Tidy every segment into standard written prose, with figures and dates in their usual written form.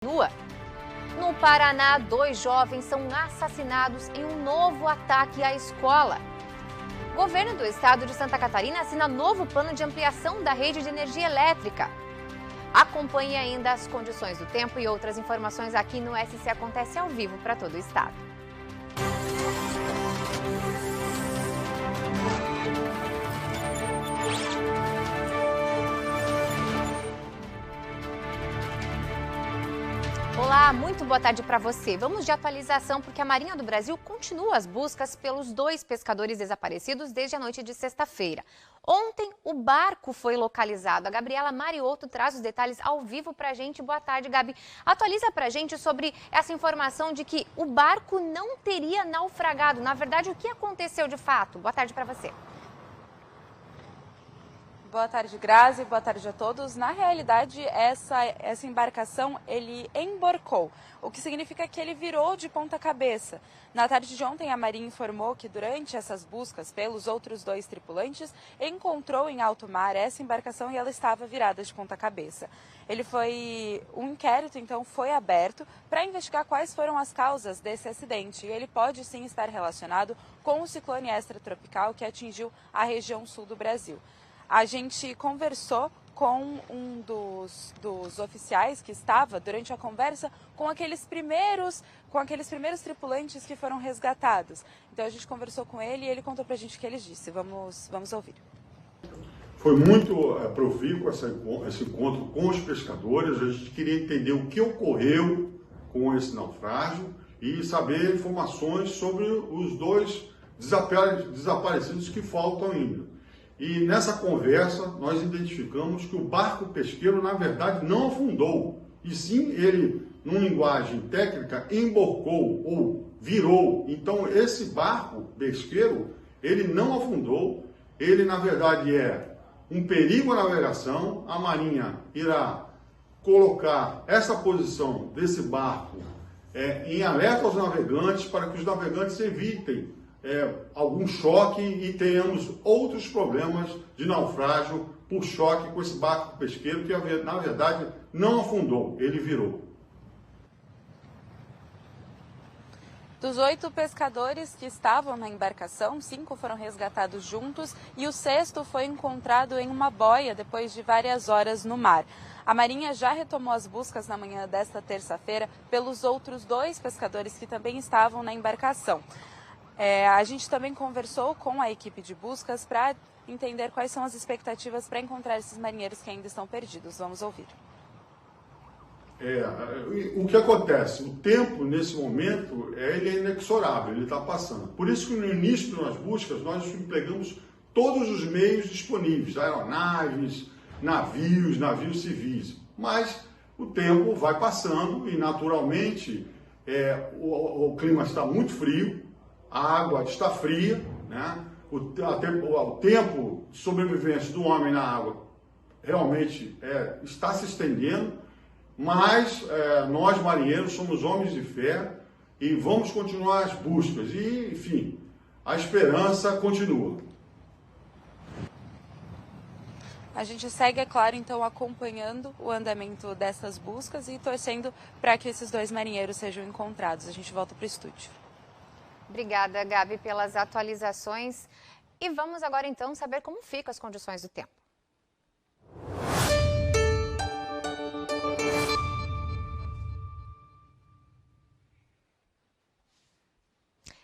Continua. No Paraná, 2 jovens são assassinados em um novo ataque à escola. O governo do estado de Santa Catarina assina novo plano de ampliação da rede de energia elétrica. Acompanhe ainda as condições do tempo e outras informações aqui no SC Acontece ao vivo para todo o estado. Olá, muito boa tarde para você. Vamos de atualização porque a Marinha do Brasil continua as buscas pelos 2 pescadores desaparecidos desde a noite de sexta-feira. Ontem, o barco foi localizado. A Gabriela Mariotto traz os detalhes ao vivo para a gente. Boa tarde, Gabi. Atualiza para a gente sobre essa informação de que o barco não teria naufragado. Na verdade, o que aconteceu de fato? Boa tarde para você. Boa tarde, Grazi. Boa tarde a todos. Na realidade, essa embarcação, ele emborcou, o que significa que ele virou de ponta cabeça. Na tarde de ontem, a Marinha informou que durante essas buscas pelos outros 2 tripulantes, encontrou em alto mar essa embarcação e ela estava virada de ponta cabeça. Um inquérito, então, foi aberto para investigar quais foram as causas desse acidente. E ele pode, sim, estar relacionado com o ciclone extratropical que atingiu a região sul do Brasil. A gente conversou com um dos oficiais que estava durante a conversa com aqueles primeiros tripulantes que foram resgatados. Então a gente conversou com ele e ele contou pra gente o que ele disse. Vamos ouvir. Foi muito profícuo esse encontro com os pescadores. A gente queria entender o que ocorreu com esse naufrágio e saber informações sobre os 2 desaparecidos que faltam ainda. E nessa conversa nós identificamos que o barco pesqueiro na verdade não afundou, e sim ele, numa linguagem técnica, emborcou ou virou. Então esse barco pesqueiro, ele não afundou, ele na verdade é um perigo à navegação. A Marinha irá colocar essa posição desse barco em alerta aos navegantes para que os navegantes evitem algum choque e tenhamos outros problemas de naufrágio por choque com esse barco pesqueiro que na verdade não afundou, ele virou. Dos 8 pescadores que estavam na embarcação, 5 foram resgatados juntos e o 6º foi encontrado em uma boia depois de várias horas no mar. A Marinha já retomou as buscas na manhã desta terça-feira pelos outros 2 pescadores que também estavam na embarcação. A gente também conversou com a equipe de buscas para entender quais são as expectativas para encontrar esses marinheiros que ainda estão perdidos. Vamos ouvir. O que acontece? O tempo, nesse momento, ele é inexorável, ele está passando. Por isso que no início das buscas nós empregamos todos os meios disponíveis, aeronaves, navios civis. Mas o tempo vai passando e, naturalmente, o clima está muito frio, a água está fria, né? O tempo de sobrevivência do homem na água realmente está se estendendo, mas nós marinheiros somos homens de fé e vamos continuar as buscas e, enfim, a esperança continua. A gente segue, é claro, então, acompanhando o andamento dessas buscas e torcendo para que esses 2 marinheiros sejam encontrados. A gente volta para o estúdio. Obrigada, Gabi, pelas atualizações. E vamos agora, então, saber como ficam as condições do tempo.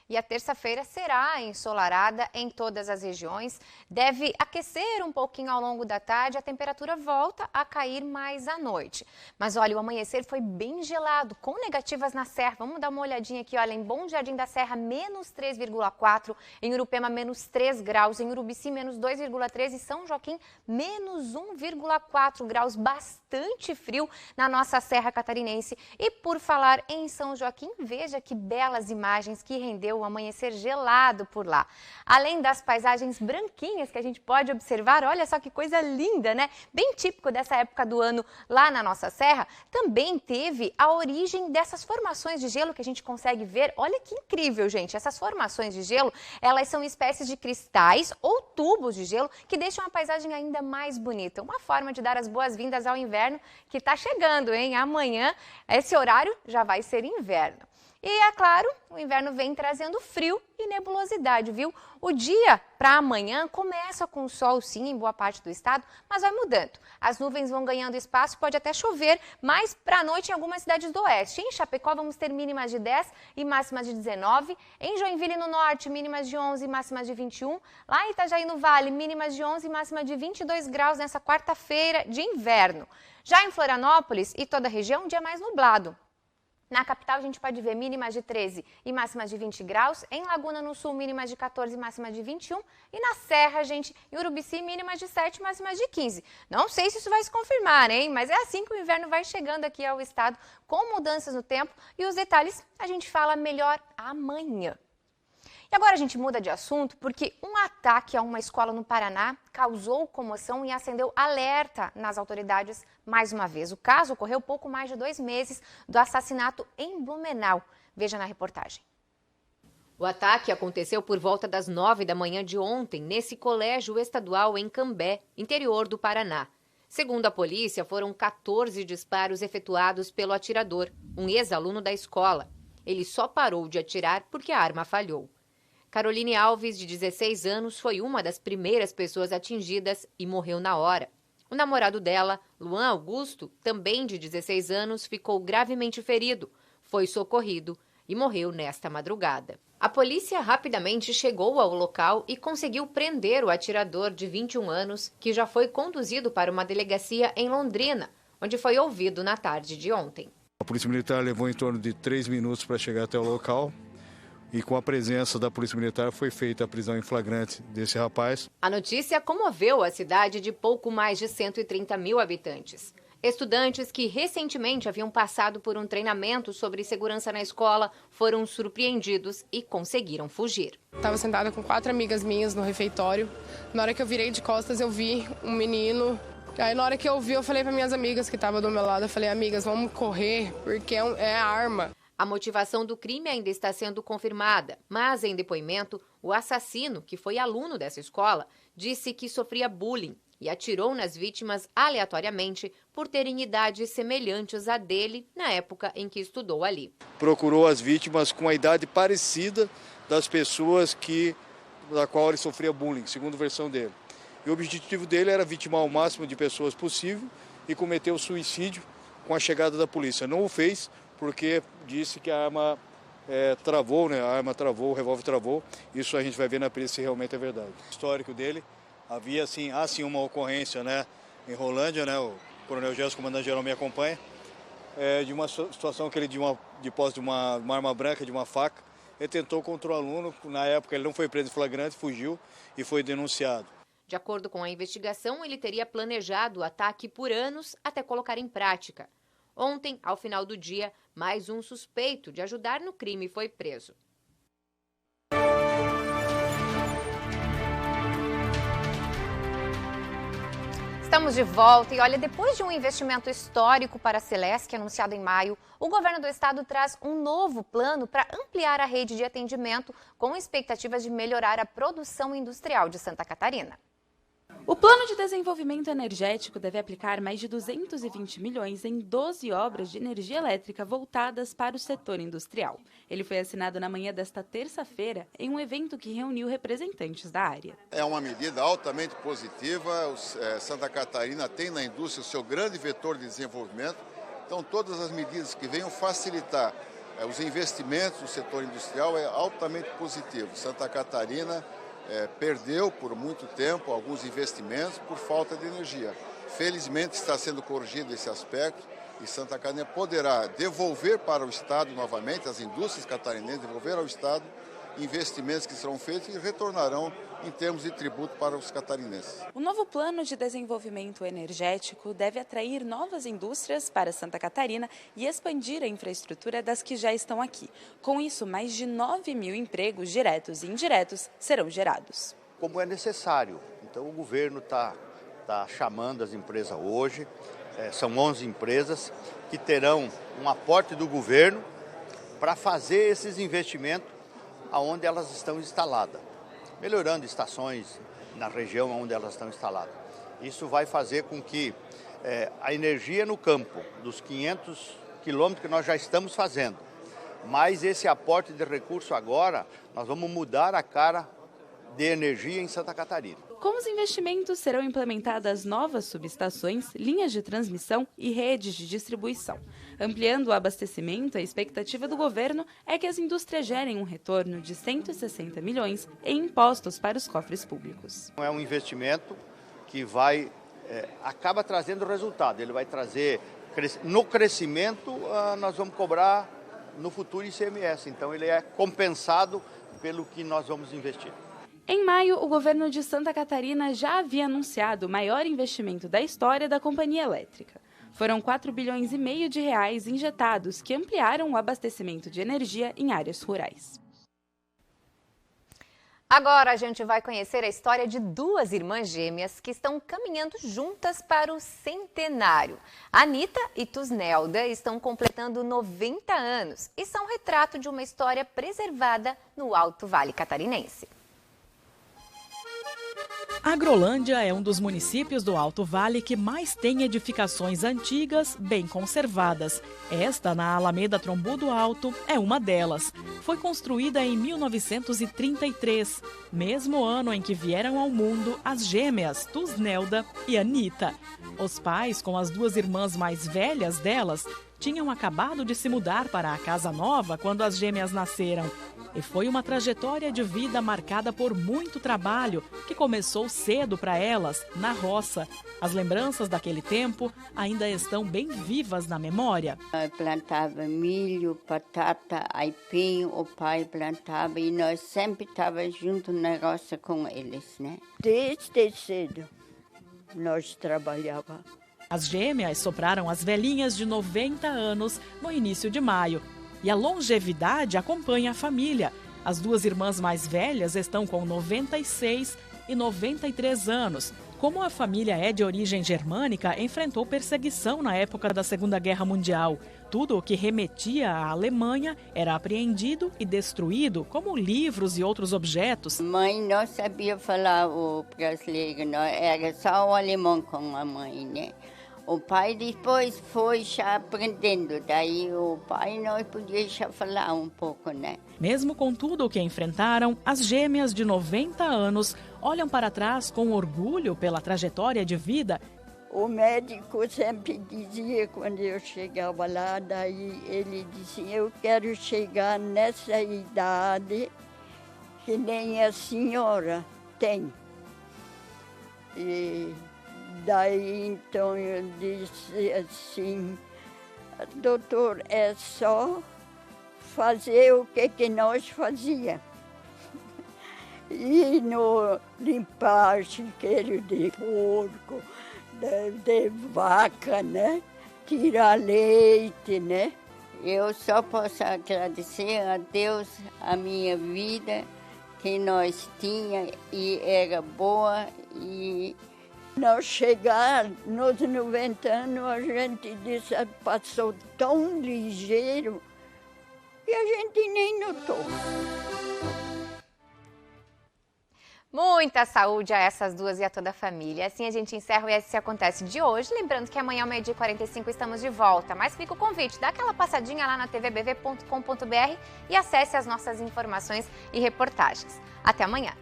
E a terça-feira será ensolarada em todas as regiões. Deve aquecer um pouquinho ao longo da tarde, a temperatura volta a cair mais à noite. Mas olha, o amanhecer foi bem gelado, com negativas na Serra. Vamos dar uma olhadinha aqui, olha, em Bom Jardim da Serra, menos 3,4, em Urupema, menos 3 graus, em Urubici, menos 2,3 e São Joaquim, menos 1,4 graus, bastante frio na nossa Serra Catarinense. E por falar em São Joaquim, veja que belas imagens que rendeu o amanhecer gelado por lá. Além das paisagens branquinhas que a gente pode observar, olha só que coisa linda, né? Bem típico dessa época do ano lá na nossa serra, também teve a origem dessas formações de gelo que a gente consegue ver. Olha que incrível, gente! Essas formações de gelo, elas são espécies de cristais ou tubos de gelo que deixam a paisagem ainda mais bonita. Uma forma de dar as boas-vindas ao inverno que está chegando, hein? Amanhã, esse horário já vai ser inverno. E, é claro, o inverno vem trazendo frio e nebulosidade, viu? O dia para amanhã começa com sol, sim, em boa parte do estado, mas vai mudando. As nuvens vão ganhando espaço, pode até chover, mas para a noite em algumas cidades do oeste. Em Chapecó vamos ter mínimas de 10 e máximas de 19. Em Joinville, no norte, mínimas de 11 e máximas de 21. Lá em Itajaí, no Vale, mínimas de 11 e máxima de 22 graus nessa quarta-feira de inverno. Já em Florianópolis e toda a região, um dia mais nublado. Na capital, a gente pode ver mínimas de 13 e máximas de 20 graus. Em Laguna, no sul, mínimas de 14 e máximas de 21. E na Serra, gente, em Urubici, mínimas de 7 e máximas de 15. Não sei se isso vai se confirmar, hein? Mas é assim que o inverno vai chegando aqui ao estado, com mudanças no tempo. E os detalhes a gente fala melhor amanhã. E agora a gente muda de assunto porque um ataque a uma escola no Paraná causou comoção e acendeu alerta nas autoridades mais uma vez. O caso ocorreu pouco mais de 2 meses do assassinato em Blumenau. Veja na reportagem. O ataque aconteceu por volta das 9 da manhã de ontem, nesse colégio estadual em Cambé, interior do Paraná. Segundo a polícia, foram 14 disparos efetuados pelo atirador, um ex-aluno da escola. Ele só parou de atirar porque a arma falhou. Caroline Alves, de 16 anos, foi uma das primeiras pessoas atingidas e morreu na hora. O namorado dela, Luan Augusto, também de 16 anos, ficou gravemente ferido, foi socorrido e morreu nesta madrugada. A polícia rapidamente chegou ao local e conseguiu prender o atirador de 21 anos, que já foi conduzido para uma delegacia em Londrina, onde foi ouvido na tarde de ontem. A Polícia Militar levou em torno de 3 minutos para chegar até o local. E com a presença da Polícia Militar foi feita a prisão em flagrante desse rapaz. A notícia comoveu a cidade de pouco mais de 130 mil habitantes. Estudantes que recentemente haviam passado por um treinamento sobre segurança na escola foram surpreendidos e conseguiram fugir. Estava sentada com 4 amigas minhas no refeitório. Na hora que eu virei de costas, eu vi um menino. Aí na hora que eu vi, eu falei para minhas amigas que estavam do meu lado, eu falei, amigas, vamos correr, porque é arma. A motivação do crime ainda está sendo confirmada, mas em depoimento, o assassino, que foi aluno dessa escola, disse que sofria bullying e atirou nas vítimas aleatoriamente por terem idades semelhantes à dele na época em que estudou ali. Procurou as vítimas com a idade parecida das pessoas da qual ele sofria bullying, segundo a versão dele. E o objetivo dele era vitimar o máximo de pessoas possível e cometer o suicídio com a chegada da polícia. Não o fez, porque disse que a arma travou, né? A arma travou, o revólver travou. Isso a gente vai ver na perícia se realmente é verdade. O histórico dele, havia sim uma ocorrência, né, em Rolândia, né? O Coronel Gelson, o comandante-geral, me acompanha, de uma situação que ele de posse de uma arma branca, de uma faca. Ele tentou contra o aluno, na época ele não foi preso em flagrante, fugiu e foi denunciado. De acordo com a investigação, ele teria planejado o ataque por anos até colocar em prática. Ontem, ao final do dia, mais um suspeito de ajudar no crime foi preso. Estamos de volta e olha, depois de um investimento histórico para a Celesc, anunciado em maio, o governo do estado traz um novo plano para ampliar a rede de atendimento com expectativas de melhorar a produção industrial de Santa Catarina. O Plano de Desenvolvimento Energético deve aplicar mais de 220 milhões em 12 obras de energia elétrica voltadas para o setor industrial. Ele foi assinado na manhã desta terça-feira em um evento que reuniu representantes da área. É uma medida altamente positiva. Santa Catarina tem na indústria o seu grande vetor de desenvolvimento. Então, todas as medidas que venham facilitar os investimentos no setor industrial é altamente positivo. Santa Catarina perdeu por muito tempo alguns investimentos por falta de energia. Felizmente está sendo corrigido esse aspecto e Santa Catarina poderá devolver para o Estado novamente, as indústrias catarinenses devolver ao Estado investimentos que serão feitos e retornarão em termos de tributo para os catarinenses. O novo plano de desenvolvimento energético deve atrair novas indústrias para Santa Catarina e expandir a infraestrutura das que já estão aqui. Com isso, mais de 9.000 empregos diretos e indiretos serão gerados. Como é necessário. Então o governo está chamando as empresas hoje, são 11 empresas que terão um aporte do governo para fazer esses investimentos aonde elas estão instaladas, melhorando estações na região onde elas estão instaladas. Isso vai fazer com que a energia no campo, dos 500 quilômetros que nós já estamos fazendo, mais esse aporte de recurso agora, nós vamos mudar a cara de energia em Santa Catarina. Com os investimentos serão implementadas novas subestações, linhas de transmissão e redes de distribuição. Ampliando o abastecimento, a expectativa do governo é que as indústrias gerem um retorno de 160 milhões em impostos para os cofres públicos. É um investimento que acaba trazendo resultado. Ele vai trazer, no crescimento, nós vamos cobrar no futuro ICMS. Então ele é compensado pelo que nós vamos investir. Em maio, o governo de Santa Catarina já havia anunciado o maior investimento da história da companhia elétrica. Foram 4,5 bilhões de reais injetados que ampliaram o abastecimento de energia em áreas rurais. Agora a gente vai conhecer a história de duas irmãs gêmeas que estão caminhando juntas para o centenário. Anitta e Tusnelda estão completando 90 anos e são retrato de uma história preservada no Alto Vale Catarinense. Agrolândia é um dos municípios do Alto Vale que mais tem edificações antigas, bem conservadas. Esta, na Alameda Trombudo Alto, é uma delas. Foi construída em 1933, mesmo ano em que vieram ao mundo as gêmeas Tusnelda e Anitta. Os pais, com as duas irmãs mais velhas delas, tinham acabado de se mudar para a casa nova quando as gêmeas nasceram. E foi uma trajetória de vida marcada por muito trabalho, que começou cedo para elas, na roça. As lembranças daquele tempo ainda estão bem vivas na memória. Eu plantava milho, batata, aipim, o pai plantava e nós sempre estávamos juntos na roça com eles, né? Desde cedo nós trabalhávamos. As gêmeas sopraram as velhinhas de 90 anos no início de maio. E a longevidade acompanha a família. As duas irmãs mais velhas estão com 96 e 93 anos. Como a família é de origem germânica, enfrentou perseguição na época da Segunda Guerra Mundial. Tudo o que remetia à Alemanha era apreendido e destruído, como livros e outros objetos. Mãe não sabia falar o brasileiro, não. Era só o alemão com a mãe, né? O pai depois foi já aprendendo, daí o pai não podia já falar um pouco, né? Mesmo com tudo o que enfrentaram, as gêmeas de 90 anos olham para trás com orgulho pela trajetória de vida. O médico sempre dizia, quando eu chegava lá, daí ele dizia, eu quero chegar nessa idade que nem a senhora tem. E daí, então, eu disse assim, doutor, é só fazer o que nós fazíamos. E no limpar chiqueiro de porco, de vaca, né? Tirar leite, né? Eu só posso agradecer a Deus a minha vida que nós tinha e era boa e nós chegar nos 90 anos, a gente disse, passou tão ligeiro que a gente nem notou. Muita saúde a essas duas e a toda a família. Assim a gente encerra o ESC Acontece de hoje. Lembrando que amanhã, ao meio-dia e 45, estamos de volta. Mas fica o convite, dá aquela passadinha lá na tvbv.com.br e acesse as nossas informações e reportagens. Até amanhã.